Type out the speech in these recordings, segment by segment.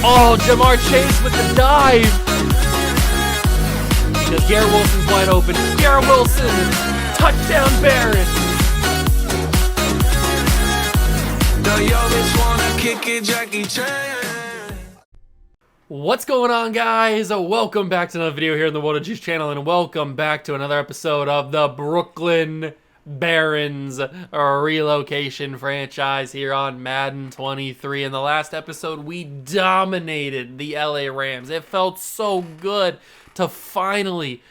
Oh, Jamar Chase with the dive. Because Garrett Wilson's wide open. Garrett Wilson, touchdown Barrett. What's going on, guys? Welcome back to another video here on the World of Juice channel, and welcome back to another episode of the Brooklyn Barons relocation franchise here on Madden 23. In the last episode, we dominated the LA Rams. It felt so good to finally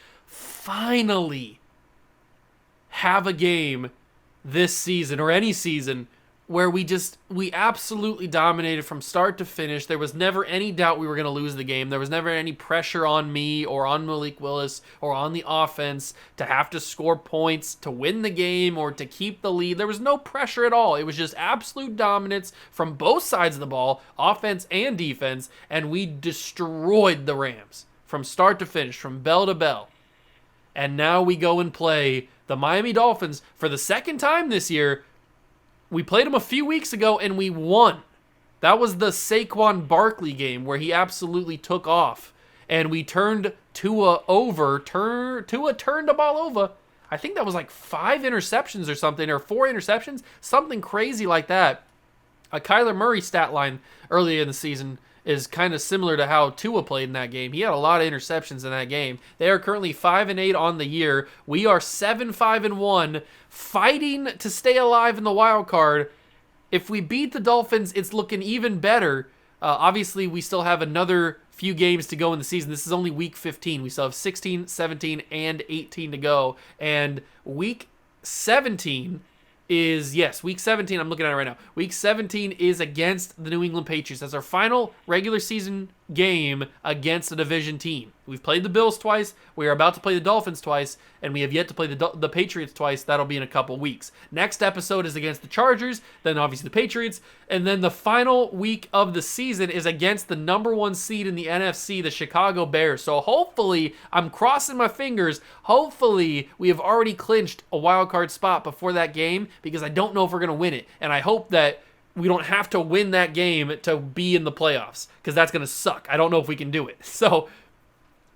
have a game this season, or any season, where we absolutely dominated from start to finish. There was never any doubt we were going to lose the game. There was never any pressure on me or on Malik Willis or on the offense to have to score points to win the game or to keep the lead. There was no pressure at all. It was just absolute dominance from both sides of the ball, offense and defense, and we destroyed the Rams from start to finish, from bell to bell. And now we go and play the Miami Dolphins for the second time this year. We played him a few weeks ago, and we won. That was the Saquon Barkley game where he absolutely took off. And we turned Tua over. Tua turned the ball over. I think that was like 5 interceptions or something, or 4 interceptions. Something crazy like that. A Kyler Murray stat line earlier in the season is kind of similar to how Tua played in that game. He had a lot of interceptions in that game. They are currently 5-8 on the year. We are 7-5-1, fighting to stay alive in the wild card. If we beat the Dolphins, it's looking even better. Obviously, we still have another few games to go in the season. This is only week 15. We still have 16, 17, and 18 to go. And week 17 is, yes, week 17, I'm looking at it right now. Week 17 is against the New England Patriots. That's our final regular season game against a division team. We've played the Bills twice, we are about to play the Dolphins twice, and we have yet to play the Patriots twice. That'll be in a couple weeks. Next episode is against the Chargers, then obviously the Patriots, and then the final week of the season is against the number 1 seed in the NFC, the Chicago Bears. So hopefully, I'm crossing my fingers, hopefully we have already clinched a wild card spot before that game, because I don't know if we're going to win it, and I hope that we don't have to win that game to be in the playoffs, because that's going to suck. I don't know if we can do it. So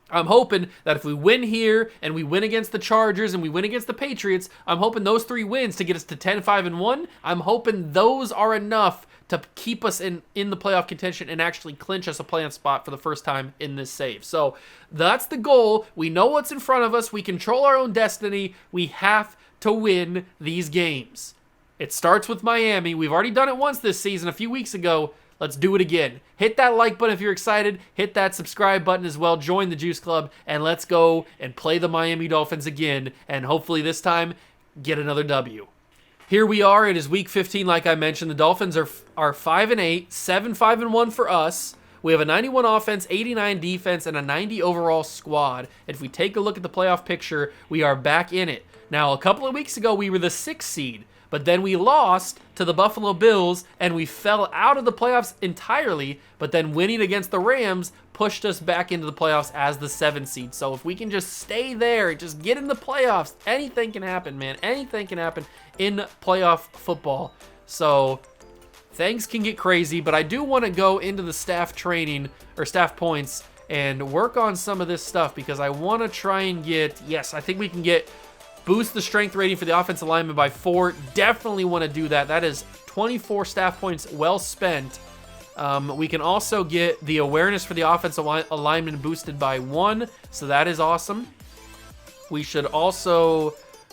I'm hoping that if we win here and we win against the Chargers and we win against the Patriots, I'm hoping those 3 wins to get us to 10-5-1. I'm hoping those are enough to keep us in the playoff contention and actually clinch us a playoff spot for the first time in this save. So that's the goal. We know what's in front of us. We control our own destiny. We have to win these games. It starts with Miami. We've already done it once this season, a few weeks ago. Let's do it again. Hit that like button if you're excited. Hit that subscribe button as well. Join the Juice Club, and let's go and play the Miami Dolphins again, and hopefully this time get another W. Here we are. It is week 15, like I mentioned. The Dolphins are 5-8, 7-5-1 for us. We have a 91 offense, 89 defense, and a 90 overall squad. If we take a look at the playoff picture, we are back in it. Now, a couple of weeks ago, we were the 6th seed. But then we lost to the Buffalo Bills, and we fell out of the playoffs entirely, but then winning against the Rams pushed us back into the playoffs as the 7th seed. So if we can just stay there, just get in the playoffs, anything can happen, man. Anything can happen in playoff football. So things can get crazy, but I do want to go into the staff training, or staff points, and work on some of this stuff, because I want to try and get, yes, I think we can boost the strength rating for the offensive lineman by 4. Definitely want to do that. That is 24 staff points well spent. We can also get the awareness for the offensive lineman boosted by 1, so that is awesome. We should also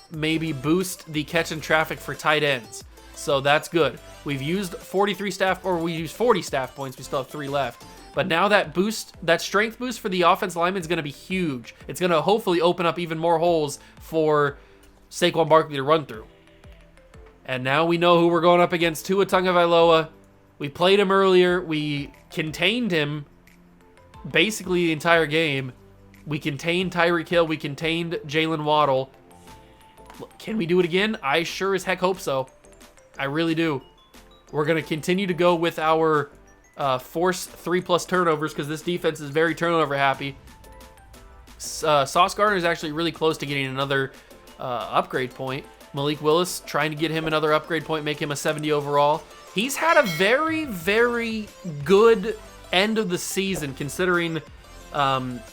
maybe boost the catch and traffic for tight ends, so that's good. We've used 40 staff points. We still have 3 left. But now that strength boost for the offensive lineman is going to be huge. It's going to hopefully open up even more holes for Saquon Barkley to run through. And now we know who we're going up against, Tua Tagovailoa. We played him earlier. We contained him basically the entire game. We contained Tyreek Hill. We contained Jalen Waddle. Can we do it again? I sure as heck hope so. I really do. We're going to continue to go with our force 3+ turnovers, because this defense is very turnover happy. Sauce Gardner is actually really close to getting another upgrade point. Malik Willis, trying to get him another upgrade point, make him a 70 overall. He's had a very, very good end of the season considering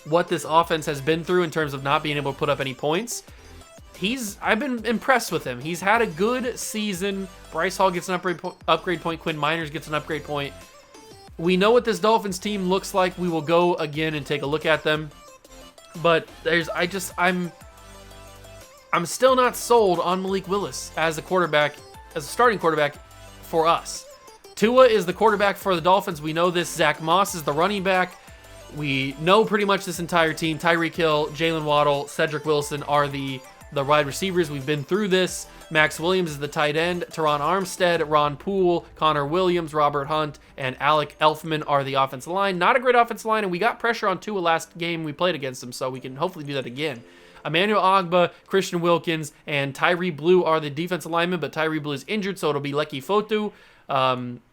what this offense has been through in terms of not being able to put up any points. I've been impressed with him. He's had a good season. Bryce Hall gets an upgrade point. Quinn Miners gets an upgrade point. We know what this Dolphins team looks like. We will go again and take a look at them. But I'm still not sold on Malik Willis as a starting quarterback for us. Tua is the quarterback for the Dolphins. We know this. Zach Moss is the running back. We know pretty much this entire team. Tyreek Hill, Jalen Waddle, Cedric Wilson are the wide receivers. We've been through this. Max Williams is the tight end. Teron Armstead, Ron Poole, Connor Williams, Robert Hunt, and Alec Elfman are the offensive line. Not a great offensive line, and we got pressure on Tua last game we played against him, so we can hopefully do that again. Emmanuel Ogba, Christian Wilkins, and Tyree Blue are the defensive linemen, but Tyree Blue is injured, so it'll be Leki Fotu,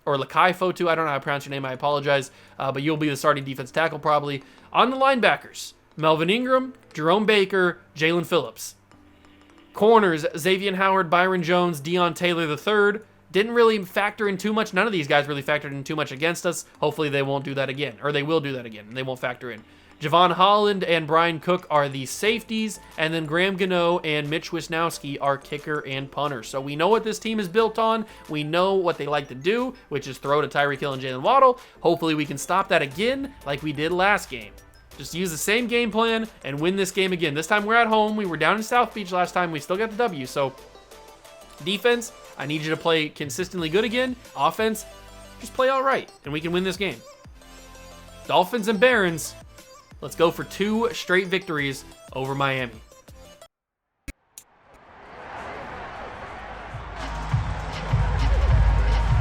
or Lakai Fotu. I don't know how to pronounce your name. I apologize. But you'll be the starting defense tackle probably. On the linebackers, Melvin Ingram, Jerome Baker, Jalen Phillips. Corners, Xavier Howard, Byron Jones, Deion Taylor III. Didn't really factor in too much. None of these guys really factored in too much against us. Hopefully they won't do that again. Or they will do that again. They won't factor in. Javon Holland and Brian Cook are the safeties. And then Graham Gano and Mitch Wisnowski are kicker and punter. So we know what this team is built on. We know what they like to do, which is throw to Tyreek Hill and Jalen Waddle. Hopefully we can stop that again like we did last game. Just use the same game plan and win this game again. This time we're at home. We were down in South Beach last time. We still got the W. So defense, I need you to play consistently good again. Offense, just play all right, and we can win this game. Dolphins and Barons, let's go for 2 straight victories over Miami.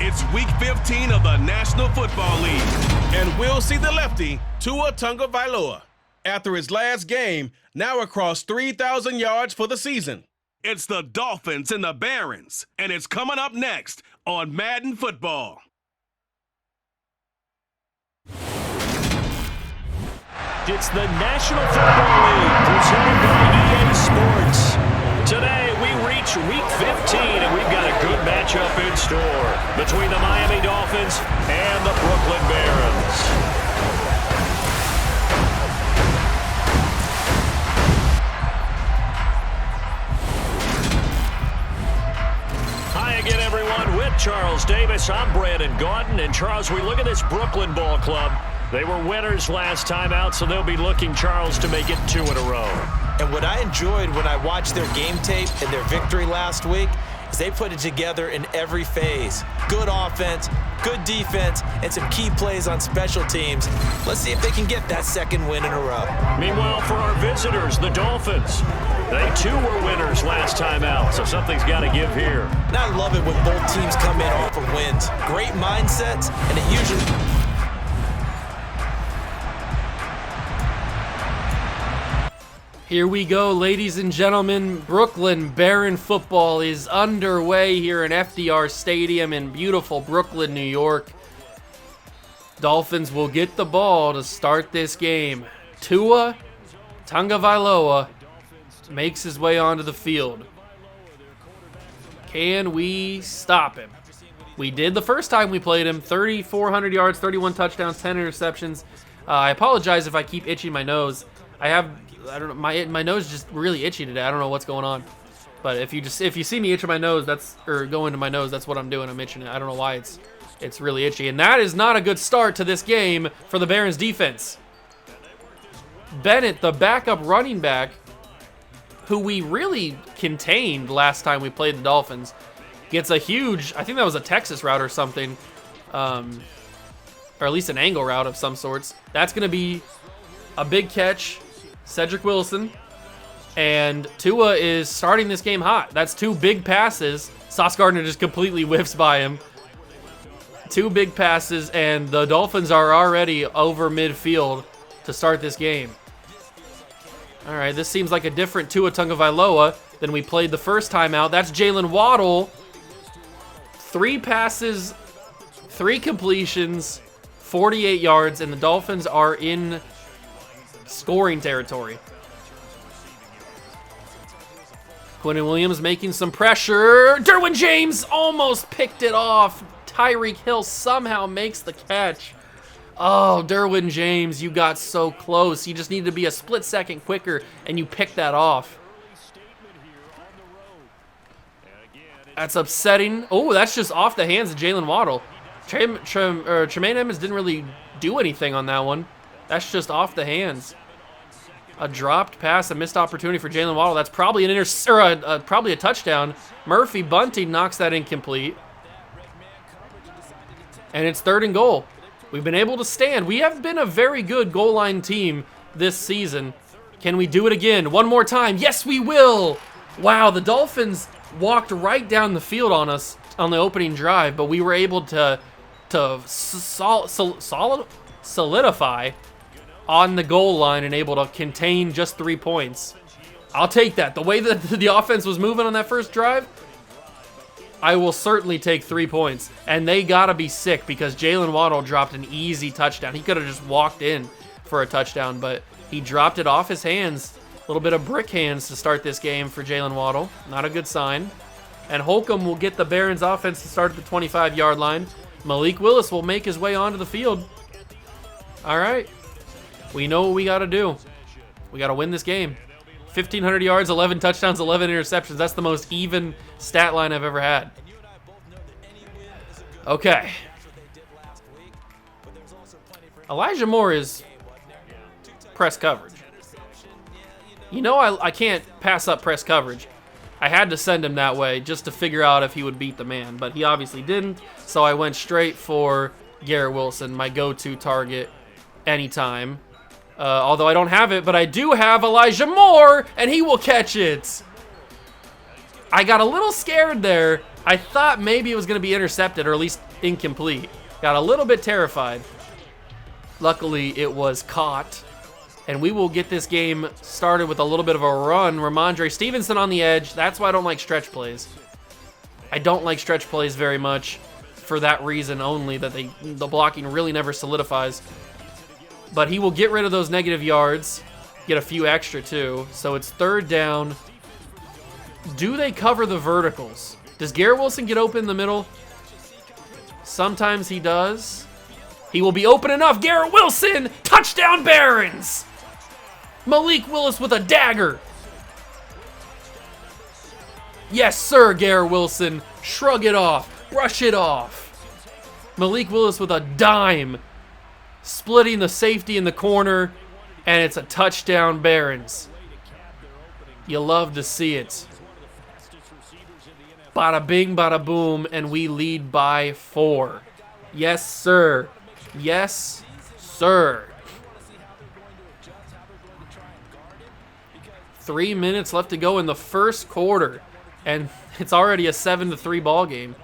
It's week 15 of the National Football League, and we'll see the lefty, Tua Tagovailoa, after his last game, now across 3,000 yards for the season. It's the Dolphins and the Barons, and it's coming up next on Madden Football. It's the National Football League, presented by EA Sports. Today, we reach Week 15, and we've got a good matchup in store between the Miami Dolphins and the Brooklyn Barons. Hi again, everyone. With Charles Davis, I'm Brandon Gaudin. And Charles, we look at this Brooklyn ball club. They were winners last time out, so they'll be looking, Charles, to make it 2 in a row. And what I enjoyed when I watched their game tape and their victory last week is they put it together in every phase. Good offense, good defense, and some key plays on special teams. Let's see if they can get that 2nd win in a row. Meanwhile, for our visitors, the Dolphins, they too were winners last time out, so something's got to give here. And I love it when both teams come in off of wins. Great mindsets, and it usually... Here we go, ladies and gentlemen. Brooklyn Baron football is underway here in FDR Stadium in beautiful Brooklyn, New York. Dolphins will get the ball to start this game. Tua Tagovailoa makes his way onto the field. Can we stop him? We did the first time we played him. 3,400 yards, 31 touchdowns, 10 interceptions. I apologize if I keep itching my nose. I don't know, my nose is just really itchy today. I don't know what's going on. But if you see me itching my nose, or go into my nose, that's what I'm doing. I'm itching it. I don't know why it's really itchy. And that is not a good start to this game for the Barons defense. Bennett, the backup running back, who we really contained last time we played the Dolphins, gets a huge, I think that was a Texas route or something, or at least an angle route of some sorts. That's going to be a big catch. Cedric Wilson, and Tua is starting this game hot. That's 2 big passes. Sauce Gardner just completely whiffs by him. 2 big passes, and the Dolphins are already over midfield to start this game. All right, this seems like a different Tua Tagovailoa than we played the first time out. That's Jalen Waddle. 3 passes, 3 completions, 48 yards, and the Dolphins are in scoring territory. Quinnen Williams making some pressure. Derwin James almost picked it off. Tyreek Hill somehow makes the catch. Oh, Derwin James, you got so close. You just needed to be a split second quicker, and you picked that off. That's upsetting. Oh, that's just off the hands of Jalen Waddle. Tremaine Edmonds didn't really do anything on that one. That's just off the hands. A dropped pass, a missed opportunity for Jalen Waddle. That's probably probably a touchdown. Murphy Bunting knocks that incomplete. And it's 3rd and goal. We've been able to stand. We have been a very good goal line team this season. Can we do it again? One more time. Yes, we will. Wow, the Dolphins walked right down the field on us on the opening drive, but we were able to solidify on the goal line and able to contain just 3 points. I'll take that. The way that the offense was moving on that first drive, I will certainly take 3 points. And they got to be sick because Jalen Waddle dropped an easy touchdown. He could have just walked in for a touchdown, but he dropped it off his hands. A little bit of brick hands to start this game for Jalen Waddle. Not a good sign. And Holcomb will get the Barons offense to start at the 25-yard line. Malik Willis will make his way onto the field. All right. We know what we got to do. We got to win this game. 1,500 yards, 11 touchdowns, 11 interceptions. That's the most even stat line I've ever had. Okay. Elijah Moore is press coverage. You know I can't pass up press coverage. I had to send him that way just to figure out if he would beat the man, but he obviously didn't, so I went straight for Garrett Wilson, my go-to target anytime. Although I don't have it, but I do have Elijah Moore, and he will catch it. I got a little scared there. I thought maybe it was going to be intercepted, or at least incomplete. Got a little bit terrified. Luckily, it was caught. And we will get this game started with a little bit of a run. Ramondre Stevenson on the edge. That's why I don't like stretch plays. I don't like stretch plays very much for that reason only, that the blocking really never solidifies. But he will get rid of those negative yards, get a few extra too. So it's 3rd down. Do they cover the verticals? Does Garrett Wilson get open in the middle? Sometimes he does. He will be open enough. Garrett Wilson, touchdown Barons! Malik Willis with a dagger. Yes, sir, Garrett Wilson. Shrug it off. Brush it off. Malik Willis with a dime. Splitting the safety in the corner. And it's a touchdown Barons. You love to see it. Bada bing, bada boom. And we lead by 4. Yes, sir. Yes, sir. 3 minutes left to go in the first quarter, and it's already a 7-3 ball game.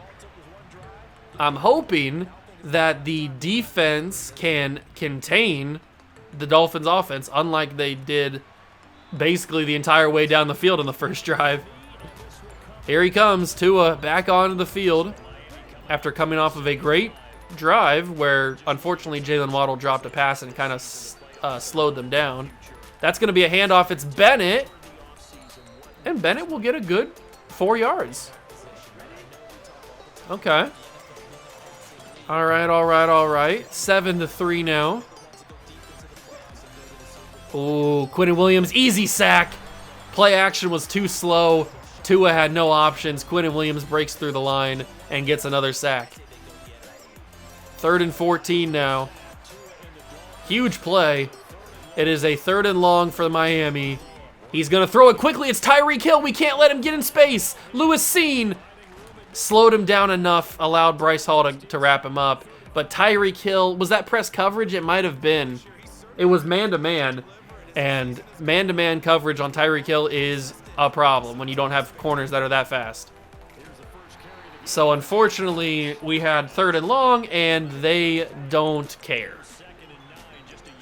I'm hoping that the defense can contain the Dolphins' offense, unlike they did basically the entire way down the field on the first drive. Here he comes, Tua, back onto the field after coming off of a great drive where, unfortunately, Jalen Waddle dropped a pass and kind of slowed them down. That's going to be a handoff. It's Bennett. And Bennett will get a good 4 yards. Okay. All right. 7-3 now. Ooh, Quinnen Williams, easy sack. Play action was too slow. Tua had no options. Quinnen Williams breaks through the line and gets another sack. 3rd and 14 now. Huge play. It is a 3rd and long for Miami. He's going to throw it quickly. It's Tyreek Hill. We can't let him get in space. Lewis Seen slowed him down enough, allowed Bryce Hall to wrap him up. But Tyreek Hill, was that press coverage? It might have been. It was man-to-man. And man-to-man coverage on Tyreek Hill is a problem when you don't have corners that are that fast. So unfortunately, we had 3rd and long, and they don't care.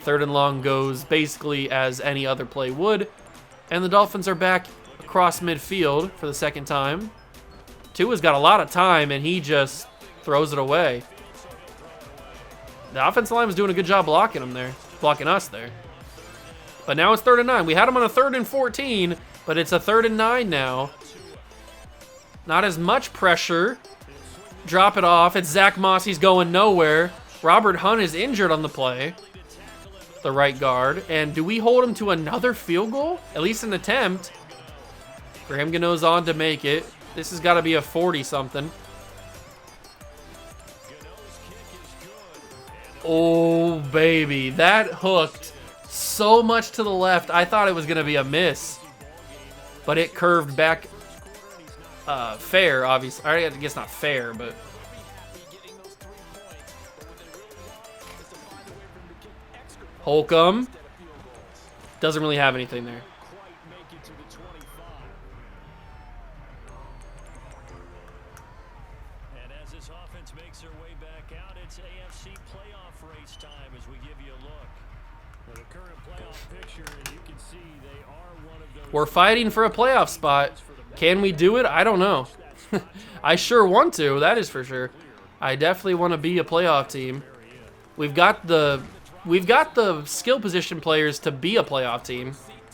3rd and long goes basically as any other play would. And the Dolphins are back across midfield for the second time. Tua's got a lot of time, and he just throws it away. The offensive line was doing a good job blocking him there, blocking us there. But now it's 3rd and 9. We had him on a 3rd and 14, but it's a 3rd and 9 now. Not as much pressure. Drop it off. It's Zach Moss. He's going nowhere. Robert Hunt is injured on the play. The right guard. And do we hold him to another field goal? At least an attempt. Graham Gano's on to make it. This has got to be a 40-something. Oh, baby. That hooked so much to the left. I thought it was going to be a miss. But it curved back fair, obviously. I guess not fair, but... Holcomb. Doesn't really have anything there. And as this offense makes their way back out, it's AFC playoff race time as we give you a look. Well, the current playoff picture, and you can see they are one of those. We're fighting for a playoff spot. Can we do it? I don't know. I sure want to, that is for sure. I definitely want to be a playoff team. We've got the skill position players to be a playoff team.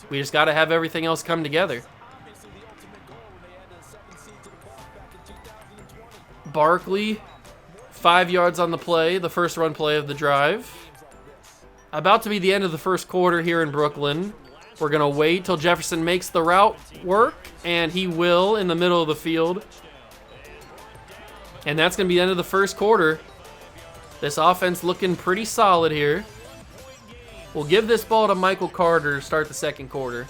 We just got to have everything else come together. Barkley, 5 yards on the play, the first run play of the drive. About to be the end of the first quarter here in Brooklyn. We're going to wait till Jefferson makes the route work, and he will in the middle of the field. And that's going to be the end of the first quarter. This offense looking pretty solid here. We'll give this ball to Michael Carter to start the second quarter.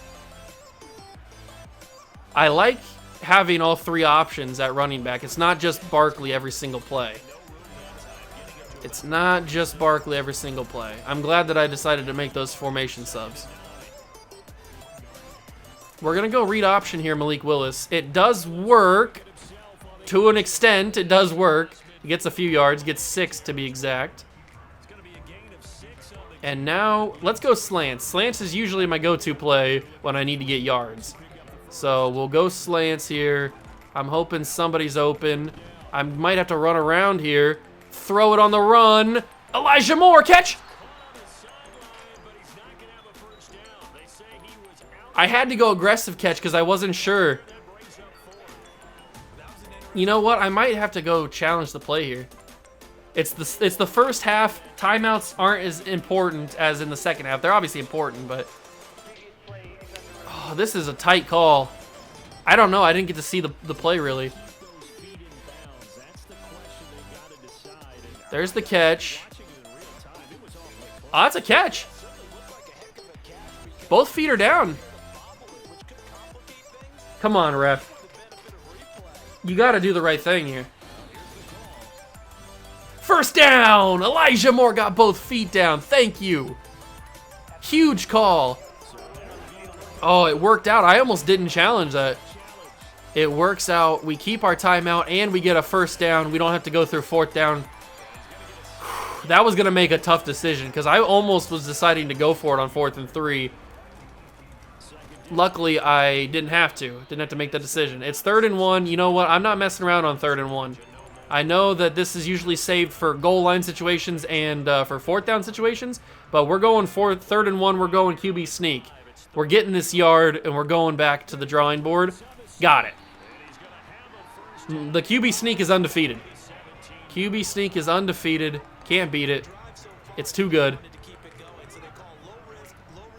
I like having all three options at running back. It's not just Barkley every single play. It's not just Barkley every single play. I'm glad that I decided to make those formation subs. We're going to go read option here, Malik Willis. It does work. To an extent, it does work. He gets a few yards, gets 6 to be exact. And now, let's go slants. Slants is usually my go-to play when I need to get yards. So we'll go slants here. I'm hoping somebody's open. I might have to run around here. Throw it on the run. Elijah Moore, catch! I had to go aggressive catch because I wasn't sure. You know what? I might have to go challenge the play here. It's the first half. Timeouts aren't as important as in the second half. They're obviously important, but oh, this is a tight call. I don't know. I didn't get to see the play really. There's the catch. Oh, that's a catch. Both feet are down. Come on, ref. You got to do the right thing here. First down! Elijah Moore got both feet down. Thank you. Huge call. Oh, it worked out. I almost didn't challenge that. It works out. We keep our timeout, and we get a first down. We don't have to go through fourth down. That was going to make a tough decision because I almost was deciding to go for it on 4th and 3. Luckily, I didn't have to. Didn't have to make that decision. It's 3rd and 1. You know what? I'm not messing around on 3rd and 1. I know that this is usually saved for goal line situations and for 4th down situations, but we're going for 3rd and 1. We're going QB sneak. We're getting this yard, and we're going back to the drawing board. Got it. The QB sneak is undefeated. QB sneak is undefeated. Can't beat it. It's too good.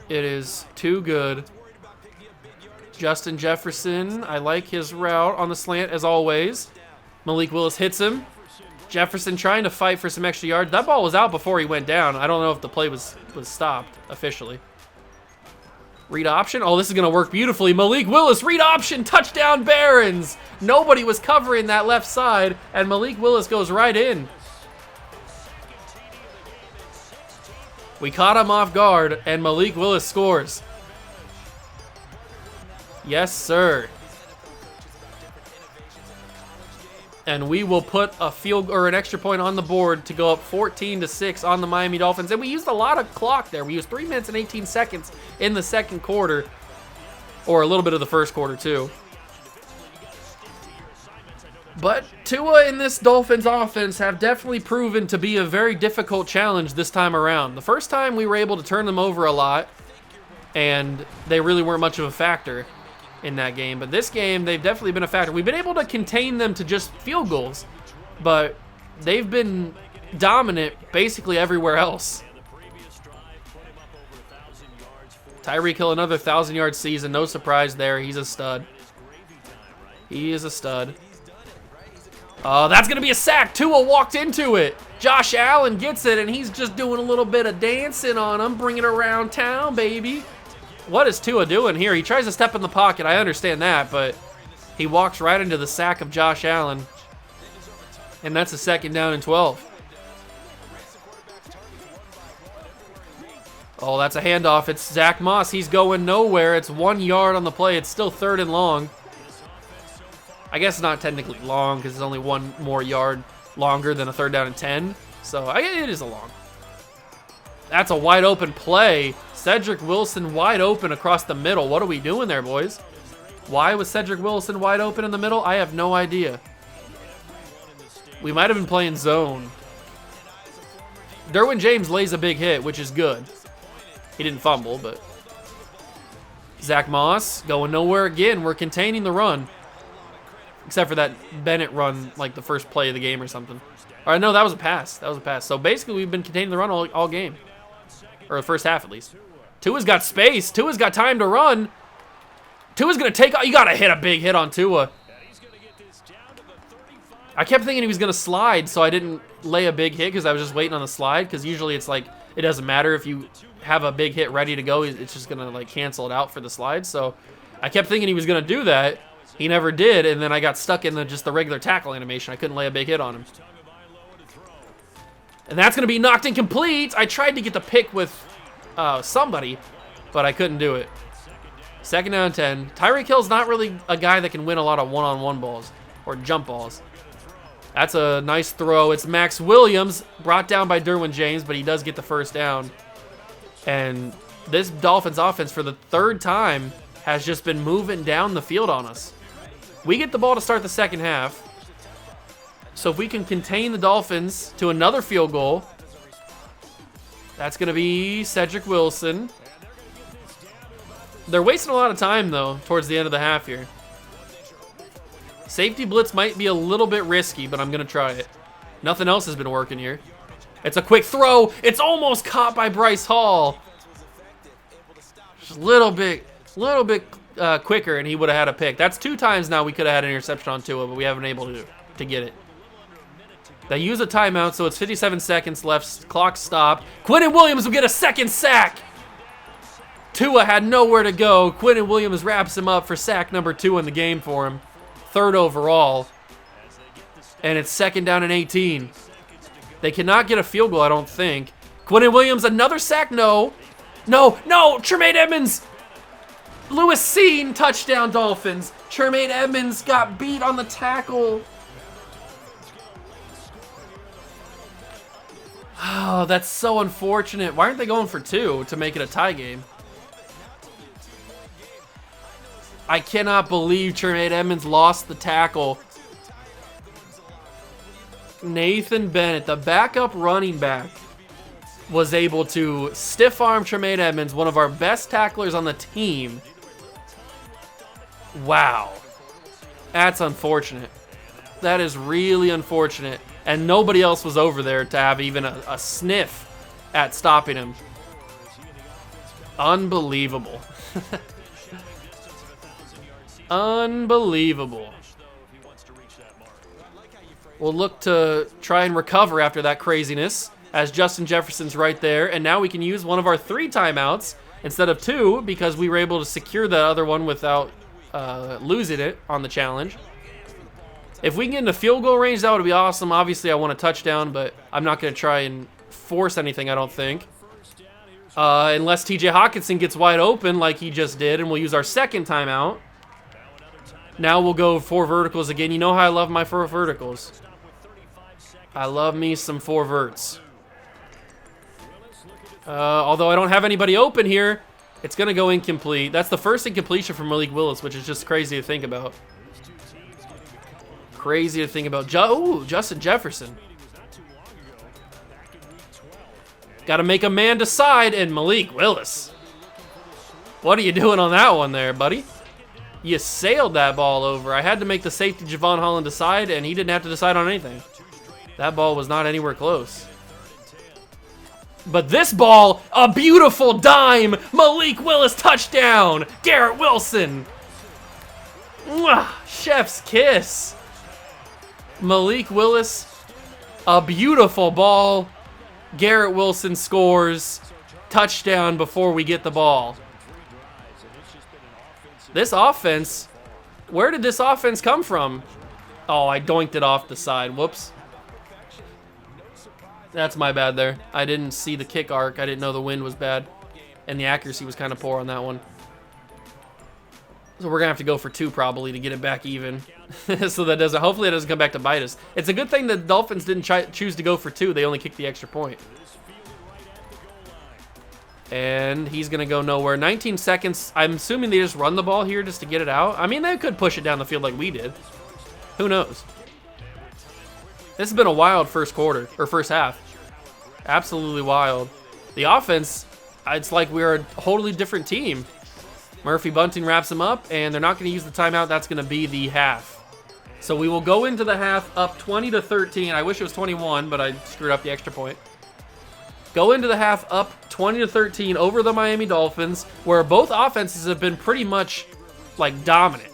It is too good. Justin Jefferson, I like his route on the slant as always. Malik Willis hits him. Jefferson trying to fight for some extra yards. That ball was out before he went down. I don't know if the play was stopped officially. Read option. Oh, this is going to work beautifully. Malik Willis, read option, touchdown Barons. Nobody was covering that left side, and Malik Willis goes right in. We caught him off guard, and Malik Willis scores. Yes, sir. And we will put a field or an extra point on the board to go up 14-6 on the Miami Dolphins. And we used a lot of clock there. We used 3 minutes and 18 seconds in the second quarter, or a little bit of the first quarter too. But Tua and this Dolphins offense have definitely proven to be a very difficult challenge this time around. The first time we were able to turn them over a lot, and they really weren't much of a factor. in that game. But this game, they've definitely been a factor. We've been able to contain them to just field goals, but they've been dominant basically everywhere else. Tyreek Hill, another 1,000-yard season. No surprise there. He's a stud. He is a stud. Oh, that's going to be a sack. Tua walked into it. Josh Allen gets it, and he's just doing a little bit of dancing on him, bringing it around town, baby. What is Tua doing here? He tries to step in the pocket. I understand that, but he walks right into the sack of Josh Allen. And that's a 2nd down and 12. Oh, that's a handoff. It's Zach Moss. He's going nowhere. It's 1 yard on the play. It's still 3rd and long. I guess it's not technically long because it's only 1 more yard longer than a 3rd down and 10. So it is a long. That's a wide open play. Cedric Wilson wide open across the middle. What are we doing there, boys? Why was Cedric Wilson wide open in the middle? I have no idea. We might have been playing zone. Derwin James lays a big hit, which is good. He didn't fumble, but... Zach Moss going nowhere again. We're containing the run. Except for that Bennett run, like the first play of the game or something. All right, no, that was a pass. That was a pass. So basically, we've been containing the run all game. Or the first half, at least. Tua's got space. Tua's got time to run. Tua's going to take... You got to hit a big hit on Tua. I kept thinking he was going to slide, so I didn't lay a big hit because I was just waiting on the slide. Because usually it's like, it doesn't matter if you have a big hit ready to go. It's just going to like cancel it out for the slide. So I kept thinking he was going to do that. He never did, and then I got stuck in just the regular tackle animation. I couldn't lay a big hit on him. And that's going to be knocked incomplete. I tried to get the pick with somebody, but I couldn't do it. 2nd down and 10. Tyreek Hill's not really a guy that can win a lot of one-on-one balls or jump balls. That's a nice throw. It's Max Williams, brought down by Derwin James, but he does get the 1st down. And this Dolphins offense, for the 3rd time, has just been moving down the field on us. We get the ball to start the 2nd half. So if we can contain the Dolphins to another field goal, that's going to be Cedric Wilson. They're wasting a lot of time, though, towards the end of the half here. Safety blitz might be a little bit risky, but I'm going to try it. Nothing else has been working here. It's a quick throw. It's almost caught by Bryce Hall. Just a little bit quicker, and he would have had a pick. That's 2 times now we could have had an interception on Tua, but we haven't been able to get it. They use a timeout, so it's 57 seconds left. Clock stop. Quinnen Williams will get a 2nd sack. Tua had nowhere to go. Quinnen Williams wraps him up for sack number 2 in the game for him. 3rd overall. And it's 2nd down and 18. They cannot get a field goal, I don't think. Quinnen Williams, another sack. No. Tremaine Edmonds. Lewis Cine, touchdown Dolphins. Tremaine Edmonds got beat on the tackle. Oh, that's so unfortunate. Why aren't they going for 2 to make it a tie game? I cannot believe Tremaine Edmonds lost the tackle. Nathan Bennett, the backup running back, was able to stiff arm Tremaine Edmonds, one of our best tacklers on the team. Wow. That's unfortunate. That is really unfortunate. And nobody else was over there to have even a sniff at stopping him. Unbelievable. Unbelievable. We'll look to try and recover after that craziness, as Justin Jefferson's right there. And now we can use one of our 3 timeouts instead of 2 because we were able to secure the other one without losing it on the challenge. If we can get into field goal range, that would be awesome. Obviously, I want a touchdown, but I'm not going to try and force anything, I don't think. Unless TJ Hawkinson gets wide open like he just did, and we'll use our 2nd timeout. Now we'll go 4 verticals again. You know how I love my 4 verticals. I love me some 4 verts. Although I don't have anybody open here, it's going to go incomplete. That's the first incompletion from Malik Willis, which is just crazy to think about. Crazy to think about. Justin Jefferson. Got to make a man decide, and Malik Willis. What are you doing on that one there, buddy? You sailed that ball over. I had to make the safety Javon Holland decide, and he didn't have to decide on anything. That ball was not anywhere close. But this ball, a beautiful dime. Malik Willis touchdown. Garrett Wilson. Mwah, chef's kiss. Malik Willis, a beautiful ball. Garrett Wilson scores. Touchdown before we get the ball. This offense, where did this offense come from? Oh, I doinked it off the side. Whoops. That's my bad there. I didn't see the kick arc. I didn't know the wind was bad. And the accuracy was kind of poor on that one. So we're going to have to go for 2 probably to get it back even. So that doesn't, hopefully it doesn't come back to bite us. It's a good thing the Dolphins didn't choose to go for 2. They only kicked the extra point. And he's going to go nowhere. 19 seconds. I'm assuming they just run the ball here just to get it out. I mean, they could push it down the field like we did. Who knows? This has been a wild first quarter, or first half. Absolutely wild. The offense, it's like we're a totally different team. Murphy Bunting wraps him up, and they're not going to use the timeout. That's going to be the half. So we will go into the half up 20-13. I wish it was 21, but I screwed up the extra point. Go into the half up 20-13 over the Miami Dolphins, where both offenses have been pretty much like dominant.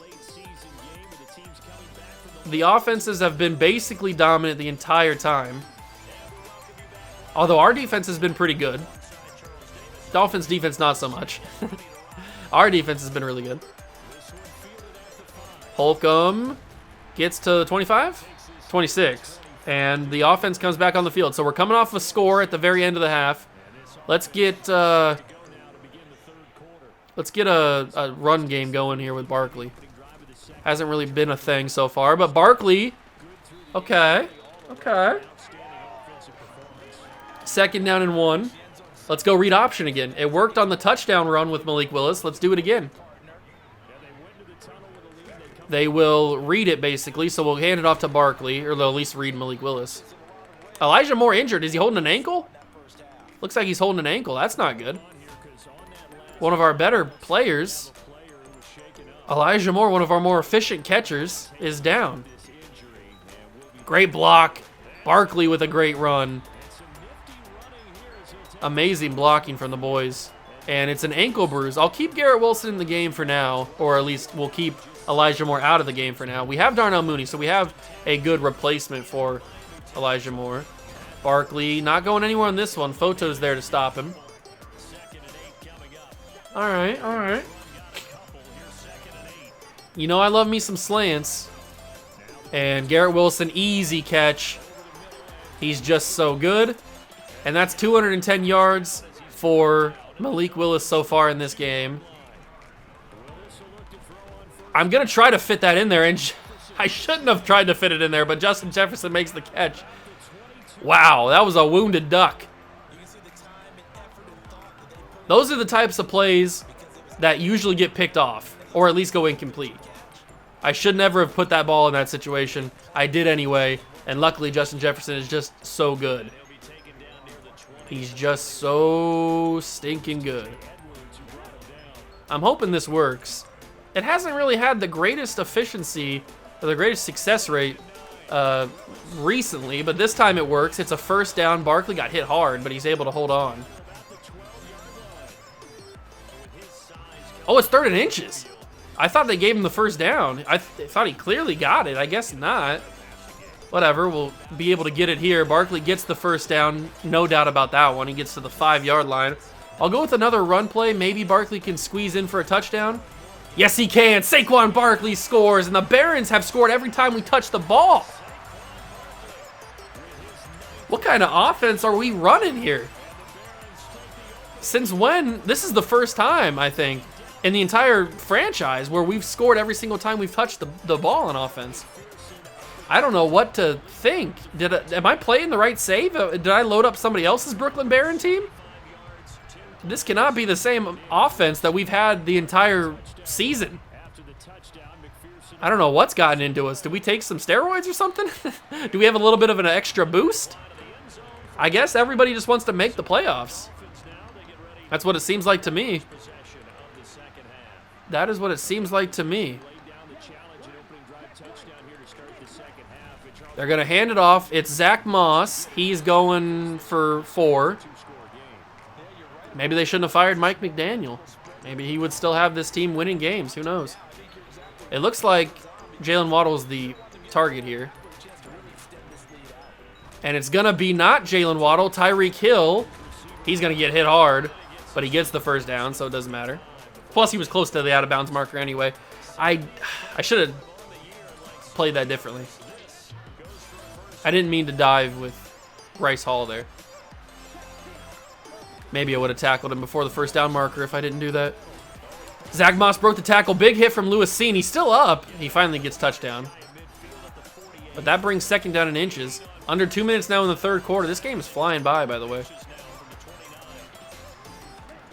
The offenses have been basically dominant the entire time. Although our defense has been pretty good. Dolphins defense not so much. Our defense has been really good. Holcomb gets to 25? 26. And the offense comes back on the field. So we're coming off a score at the very end of the half. Let's get a run game going here with Barkley. Hasn't really been a thing so far, but Barkley, okay. 2nd down and 1. Let's go read option again. It worked on the touchdown run with Malik Willis. Let's do it again. They will read it, basically, so we'll hand it off to Barkley, or they'll at least read Malik Willis. Elijah Moore injured. Is he holding an ankle? Looks like he's holding an ankle. That's not good. One of our better players, Elijah Moore, one of our more efficient catchers, is down. Great block. Barkley with a great run. Amazing blocking from the boys. And it's an ankle bruise. I'll keep Garrett Wilson in the game for now, or at least we'll keep Elijah Moore out of the game for now. We have Darnell Mooney, so we have a good replacement for Elijah Moore. Barkley not going anywhere on this one. Photo's there to stop him. All right. You know I love me some slants. And Garrett Wilson, easy catch. He's just so good. And that's 210 yards for Malik Willis so far in this game. I'm going to try to fit that in there, and I shouldn't have tried to fit it in there, but Justin Jefferson makes the catch. Wow, that was a wounded duck. Those are the types of plays that usually get picked off, or at least go incomplete. I should never have put that ball in that situation. I did anyway, and luckily Justin Jefferson is just so good. He's just so stinking good. I'm hoping this works. It hasn't really had the greatest efficiency or the greatest success rate recently, but this time it works. It's a 1st down. Barkley got hit hard, but he's able to hold on. Oh, it's 3rd and inches. I thought they gave him the 1st down. I thought he clearly got it. I guess not. Whatever, we'll be able to get it here. Barkley gets the 1st down. No doubt about that one. He gets to the 5-yard line. I'll go with another run play. Maybe Barkley can squeeze in for a touchdown. Yes, he can. Saquon Barkley scores, and the Barons have scored every time we touch the ball. What kind of offense are we running here? Since when? This is the first time, I think, in the entire franchise where we've scored every single time we've touched the ball on offense. I don't know what to think. Am I playing the right save? Did I load up somebody else's Brooklyn Baron team? This cannot be the same offense that we've had the entire season. I don't know what's gotten into us. Did we take some steroids or something? Do we have a little bit of an extra boost? I guess everybody just wants to make the playoffs. That's what it seems like to me. That is what it seems like to me. They're going to hand it off. It's Zach Moss. He's going for 4. Maybe they shouldn't have fired Mike McDaniel. Maybe he would still have this team winning games. Who knows? It looks like Jalen Waddle's the target here. And it's going to be not Jalen Waddle, Tyreek Hill. He's going to get hit hard, but he gets the first down, so it doesn't matter. Plus, he was close to the out-of-bounds marker anyway. I should have played that differently. I didn't mean to dive with Bryce Hall there. Maybe I would have tackled him before the first down marker if I didn't do that. Zach Moss broke the tackle. Big hit from Lewis Seen. He's still up. He finally gets touchdown. But that brings second down in inches. Under 2 minutes now in the third quarter. This game is flying by the way.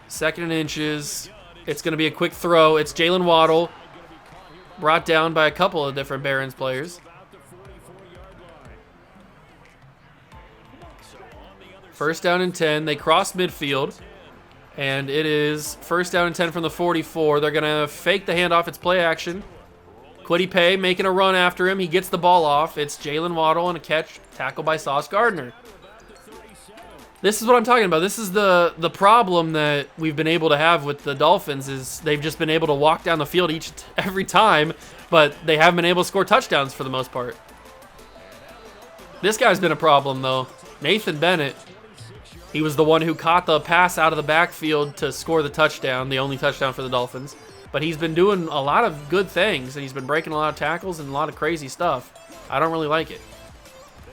Second and inches. It's going to be a quick throw. It's Jalen Waddle. Brought down by a couple of different Barons players. First down and 10. They cross midfield. And it is first down and 10 from the 44. They're going to fake the handoff. It's play action. Kwity Paye making a run after him. He gets the ball off. It's Jalen Waddle and a catch. Tackle by Sauce Gardner. This is what I'm talking about. This is the problem that we've been able to have with the Dolphins is they've just been able to walk down the field every time, but they haven't been able to score touchdowns for the most part. This guy's been a problem, though. Nathan Bennett. He was the one who caught the pass out of the backfield to score the touchdown, the only touchdown for the Dolphins. But he's been doing a lot of good things, and he's been breaking a lot of tackles and a lot of crazy stuff. I don't really like it.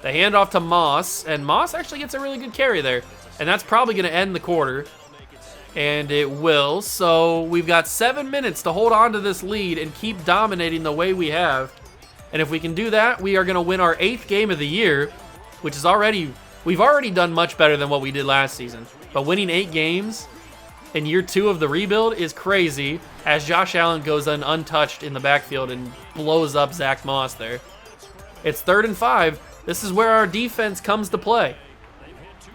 They hand off to Moss, and Moss actually gets a really good carry there. And that's probably going to end the quarter. And it will. So we've got 7 minutes to hold on to this lead and keep dominating the way we have. And if we can do that, we are going to win our 8th game of the year, which is already... We've already done much better than what we did last season. But winning 8 games in year 2 of the rebuild is crazy as Josh Allen goes untouched in the backfield and blows up Zach Moss there. It's 3rd and 5. This is where our defense comes to play.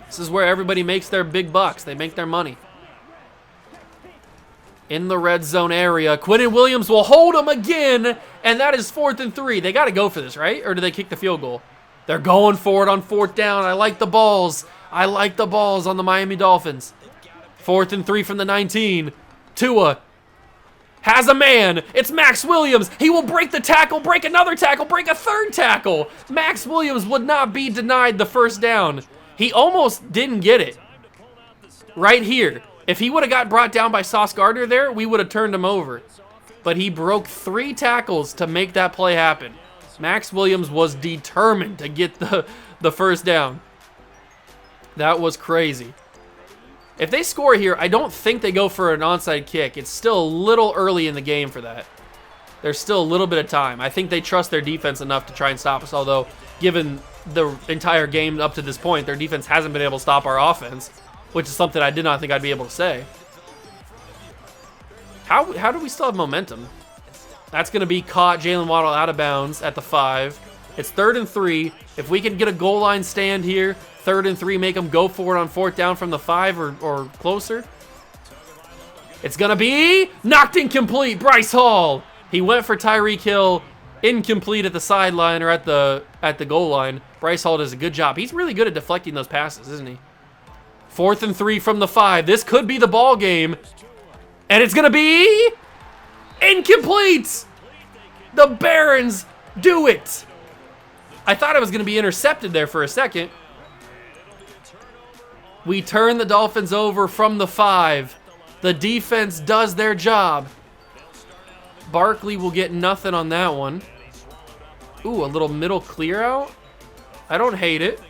This is where everybody makes their big bucks. They make their money. In the red zone area, Quinnen Williams will hold him again, and that is 4th and 3. They got to go for this, right? Or do they kick the field goal? They're going for it on 4th down. I like the balls. I like the balls on the Miami Dolphins. 4th and 3 from the 19. Tua has a man. It's Max Williams. He will break the tackle, break another tackle, break a 3rd tackle. Max Williams would not be denied the first down. He almost didn't get it. Right here. If he would have got brought down by Sauce Gardner there, we would have turned him over. But he broke 3 tackles to make that play happen. Max Williams was determined to get the first down. That was crazy. If they score here, I don't think they go for an onside kick. It's still a little early in the game for that. There's still a little bit of time. I think they trust their defense enough to try and stop us, although given the entire game up to this point, their defense hasn't been able to stop our offense, which is something I did not think I'd be able to say. How do we still have momentum? That's going to be caught. Jalen Waddle out of bounds at the 5. It's 3rd and 3. If we can get a goal line stand here, 3rd and 3, make them go for it on 4th down from the 5 or closer. It's going to be knocked incomplete. Bryce Hall. He went for Tyreek Hill. Incomplete at the sideline or at the goal line. Bryce Hall does a good job. He's really good at deflecting those passes, isn't he? 4th and 3 from the 5. This could be the ball game. And it's going to be... incomplete! The Barons do it! I thought it was going to be intercepted there for a second. We turn the Dolphins over from the 5. The defense does their job. Barkley will get nothing on that one. Ooh, a little middle clear out. I don't hate it.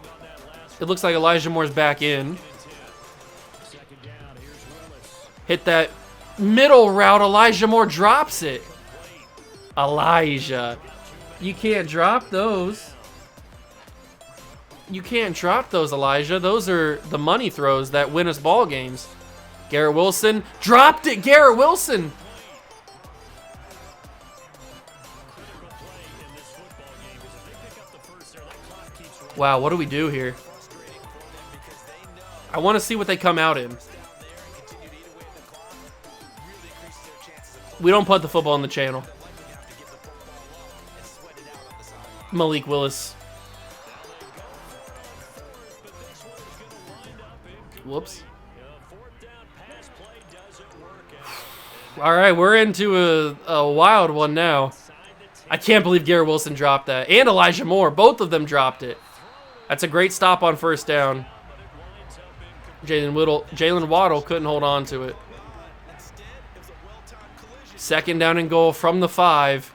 It looks like Elijah Moore's back in. Hit that middle route. Elijah Moore drops it. Elijah. You can't drop those. You can't drop those, Elijah. Those are the money throws that win us ball games. Garrett Wilson dropped it. Garrett Wilson. Wow, what do we do here? I want to see what they come out in. We don't put the football on the channel. Malik Willis. Whoops. All right, we're into a wild one now. I can't believe Garrett Wilson dropped that. And Elijah Moore. Both of them dropped it. That's a great stop on first down. Jalen Waddle couldn't hold on to it. Second down and goal from the 5.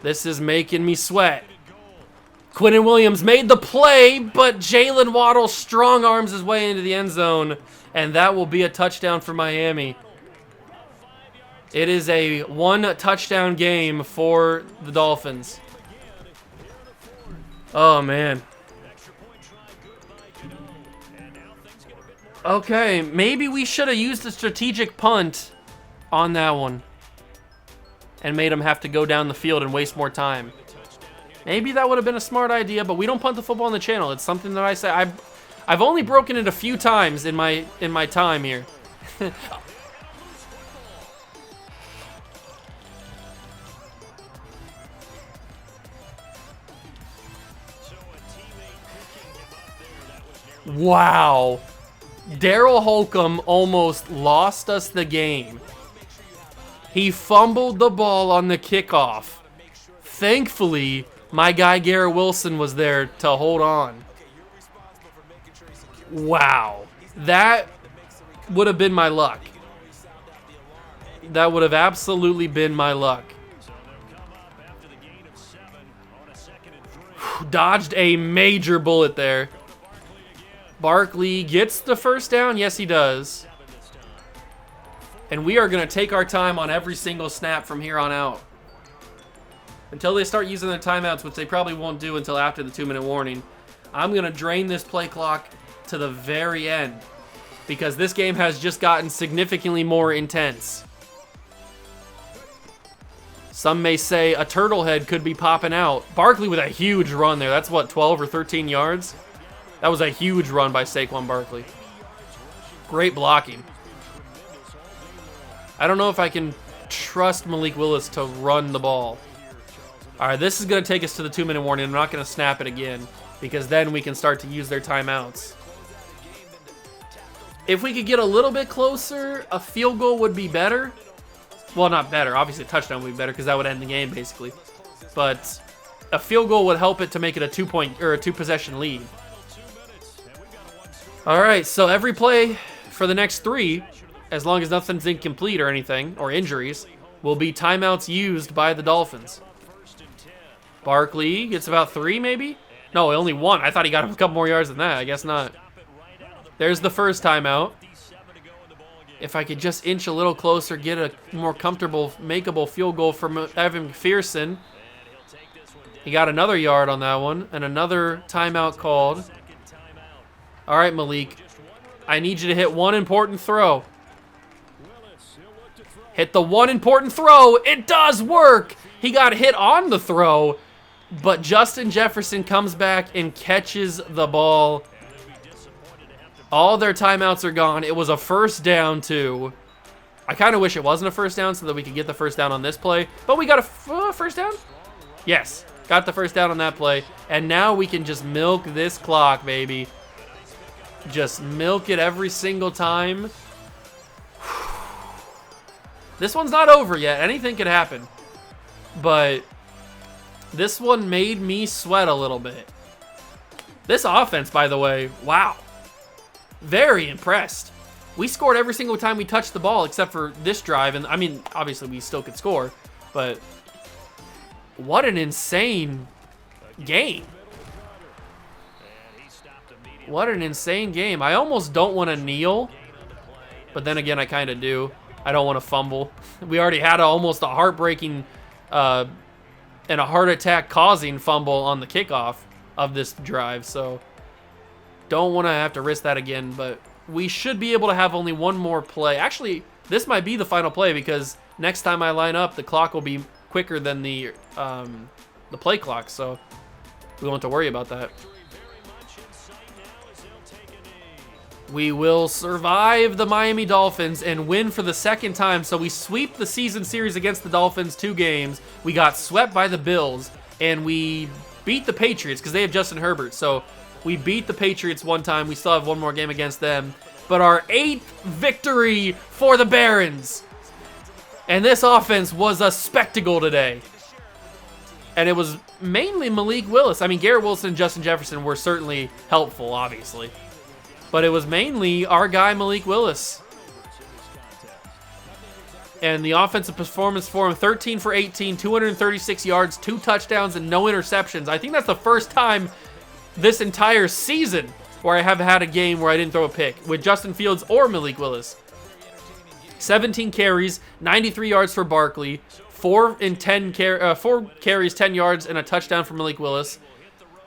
This is making me sweat. Quinnen Williams made the play, but Jalen Waddle strong arms his way into the end zone, and that will be a touchdown for Miami. It is a 1-touchdown game for the Dolphins. Oh, man. Okay, maybe we should have used a strategic punt on that one and made him have to go down the field and waste more time. Maybe that would have been a smart idea, but we don't punt the football on the channel. It's something that I say. I've only broken it a few times in my time here. Wow. Daryl Holcomb almost lost us the game. He fumbled the ball on the kickoff. Thankfully, my guy Garrett Wilson was there to hold on. Wow. That would have been my luck. That would have absolutely been my luck. Dodged a major bullet there. Barkley gets the first down. Yes, he does. And we are going to take our time on every single snap from here on out. Until they start using their timeouts, which they probably won't do until after the 2-minute warning. I'm going to drain this play clock to the very end, because this game has just gotten significantly more intense. Some may say a turtle head could be popping out. Barkley with a huge run there. That's what, 12 or 13 yards? That was a huge run by Saquon Barkley. Great blocking. I don't know if I can trust Malik Willis to run the ball. All right, this is going to take us to the 2-minute warning. I'm not going to snap it again, because then we can start to use their timeouts. If we could get a little bit closer, a field goal would be better. Well, not better. Obviously, a touchdown would be better, because that would end the game, basically. But a field goal would help it to make it a 2-possession lead. All right, so every play for the next 3, as long as nothing's incomplete or anything, or injuries, will be timeouts used by the Dolphins. Barkley gets about 3, maybe? No, only 1. I thought he got a couple more yards than that. I guess not. There's the first timeout. If I could just inch a little closer, get a more comfortable, makeable field goal from Evan McPherson. He got another yard on that one, and another timeout called. All right, Malik. I need you to hit one important throw. Hit the one important throw. It does work. He got hit on the throw, but Justin Jefferson comes back and catches the ball. All their timeouts are gone. It was a first down, too. I kind of wish it wasn't a first down so that we could get the first down on this play, but we got a first down? Yes, got the first down on that play, and now we can just milk this clock, baby. Just milk it every single time. This one's not over yet. Anything could happen. But this one made me sweat a little bit. This offense, by the way, wow. Very impressed. We scored every single time we touched the ball except for this drive. And I mean, obviously we still could score. But what an insane game. What an insane game. I almost don't want to kneel, but then again, I kind of do. I don't want to fumble. We already had almost a heartbreaking and a heart attack causing fumble on the kickoff of this drive, so don't want to have to risk that again, but we should be able to have only one more play. Actually, this might be the final play, because next time I line up, the clock will be quicker than the play clock, so we won't have to worry about that. We will survive the Miami Dolphins and win for the second time. So we sweep the season series against the Dolphins 2 games. We got swept by the Bills, and we beat the Patriots because they have Justin Herbert. So we beat the Patriots one time. We still have one more game against them. But our 8th victory for the Barons. And this offense was a spectacle today. And it was mainly Malik Willis. I mean, Garrett Wilson and Justin Jefferson were certainly helpful, obviously. But it was mainly our guy, Malik Willis. And the offensive performance for him, 13 for 18, 236 yards, 2 touchdowns, and no interceptions. I think that's the first time this entire season where I have had a game where I didn't throw a pick with Justin Fields or Malik Willis. 17 carries, 93 yards for Barkley, 4 carries, 10 yards, and a touchdown for Malik Willis.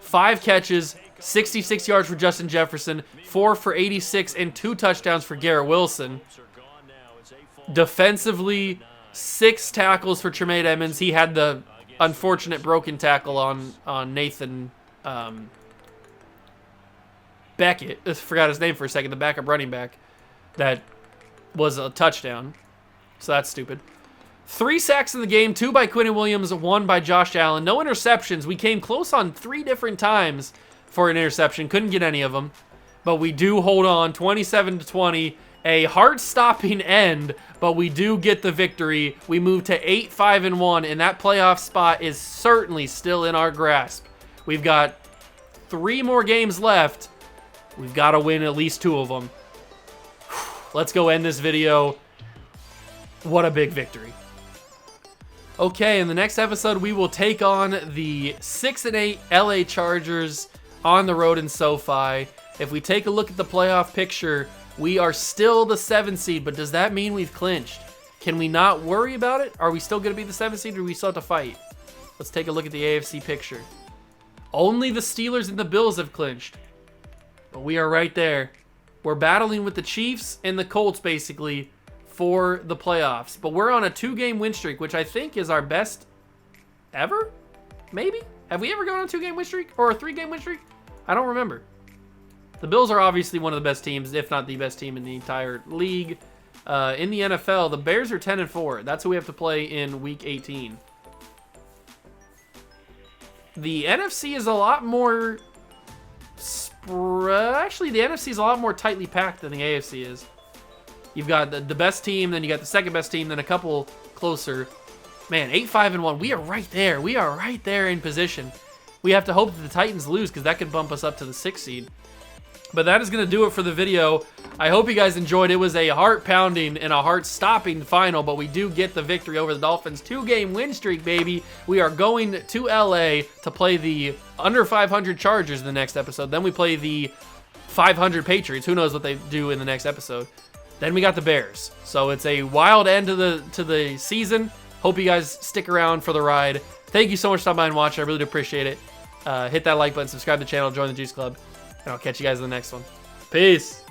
5 catches, 66 yards for Justin Jefferson, 4 for 86, and 2 touchdowns for Garrett Wilson. Defensively, 6 tackles for Tremaine Edmonds. He had the unfortunate broken tackle on Nathan Beckett. I forgot his name for a second, the backup running back. That was a touchdown. So that's stupid. 3 sacks in the game, 2 by Quinnen Williams, 1 by Josh Allen. No interceptions. We came close on 3 different times for an interception. Couldn't get any of them. But we do hold on, 27-20. A heart-stopping end, but we do get the victory. We move to 8-5-1, and that playoff spot is certainly still in our grasp. We've got 3 more games left. We've got to win at least 2 of them. Let's go end this video. What a big victory. Okay, in the next episode, we will take on the 6-8 LA Chargers on the road in SoFi. If we take a look at the playoff picture, we are still the 7th seed, but does that mean we've clinched? Can we not worry about it? Are we still going to be the 7th seed, or do we still have to fight? Let's take a look at the AFC picture. Only the Steelers and the Bills have clinched, but we are right there. We're battling with the Chiefs and the Colts, basically, for the playoffs. But we're on a 2-game win streak, which I think is our best ever? Maybe? Have we ever gone on a 2-game win streak? Or a 3-game win streak? I don't remember. The Bills are obviously one of the best teams, if not the best team in the entire league. In the NFL, the Bears are 10-4. That's who we have to play in Week 18. The NFC is a lot more... Actually, the NFC is a lot more tightly packed than the AFC is. You've got the best team, then you got the second best team, then a couple closer. Man, 8-5-1. We are right there. We are right there in position. We have to hope that the Titans lose, because that could bump us up to the 6th seed. But that is going to do it for the video. I hope you guys enjoyed. It was a heart-pounding and a heart-stopping final, but we do get the victory over the Dolphins. 2-game win streak, baby. We are going to LA to play the under 500 Chargers in the next episode. Then we play the 500 Patriots. Who knows what they do in the next episode. Then we got the Bears. So it's a wild end to the season. Hope you guys stick around for the ride. Thank you so much for stopping by and watching. I really do appreciate it. Hit that like button, subscribe to the channel, join the Juice Club. And I'll catch you guys in the next one. Peace.